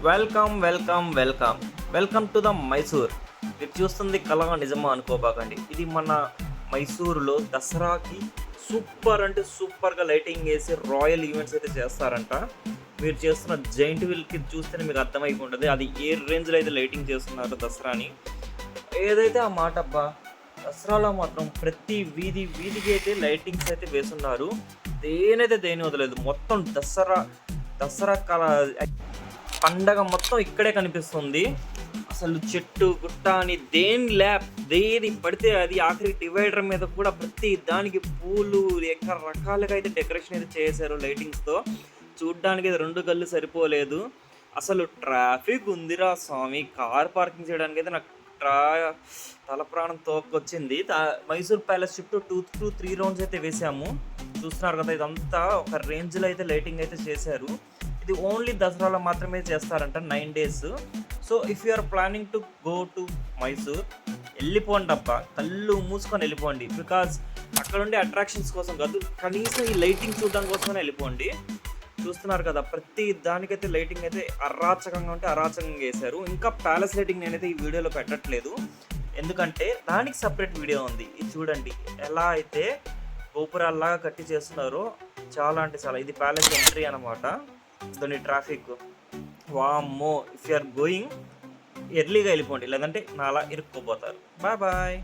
Welcome to the Mysore. మీరు చూస్తుంది కళ నిజమా అనుకోబాకండి. ఇది మన మైసూరులో దసరాకి సూపర్ అంటే సూపర్గా లైటింగ్ వేసి రాయల్ ఈవెంట్స్ అయితే చేస్తారంట. మీరు చేస్తున్న జైంట్ వీల్కి చూస్తేనే మీకు అర్థమైపోతుంది అది ఏ రేంజ్లో అయితే లైటింగ్ చేస్తున్నారు దసరాని. ఏదైతే ఆ మాట అబ్బా, దసరాలో మాత్రం ప్రతి వీధికి అయితే లైటింగ్స్ అయితే వేస్తున్నారు. దేని వదలేదు. మొత్తం దసరా కళ పండగ మొత్తం ఇక్కడే కనిపిస్తుంది. అసలు చెట్టు గుట్ట అని దేని పడితే అది ఆఖరి డివైడర్ మీద కూడా ప్రతి దానికి పూలు రకరకాలుగా అయితే డెకరేషన్ అయితే చేశారు లైటింగ్స్తో. చూడ్డానికి రెండు కళ్ళు సరిపోలేదు. అసలు ట్రాఫిక్ ఉందిరా స్వామి. కార్ పార్కింగ్ చేయడానికి అయితే నాకు తల ప్రాణం తోక్కొచ్చింది. మైసూర్ ప్యాలెస్ చుట్టూ 2 to 3 రౌండ్స్ అయితే వేసాము. చూస్తున్నారు కదా, ఇదంతా ఒక రేంజ్లో అయితే లైటింగ్ అయితే చేశారు. ఇది ఓన్లీ దసరాలో మాత్రమే చేస్తారంట 9 days. So if you are planning to go to Mysore, వెళ్ళిపోండి అబ్బా, కళ్ళు మూసుకొని వెళ్ళిపోండి. బికాజ్ అక్కడ ఉండే అట్రాక్షన్స్ కోసం కాదు, కనీసం ఈ లైటింగ్ చూడడం కోసమే వెళ్ళిపోండి. చూస్తున్నారు కదా, ప్రతి దానికైతే లైటింగ్ అయితే అరాచకంగా వేశారు. ఇంకా ప్యాలెస్ లైటింగ్ నేనైతే ఈ వీడియోలో పెట్టట్లేదు, ఎందుకంటే దానికి సపరేట్ వీడియో ఉంది. ఇది చూడండి ఎలా అయితే గోపురాల్లాగా కట్టి చేస్తున్నారో. చాలా అంటే చాలా. ఇది ప్యాలెస్ ఎంట్రీ అనమాట. దాని ట్రాఫిక్ వామ్మో. ఇఫ్ యు ఆర్ గోయింగ్ ఎర్లీగా వెళ్ళిపోండి, లేదంటే నాలా ఇరుక్కుపోతారు. బాయ్.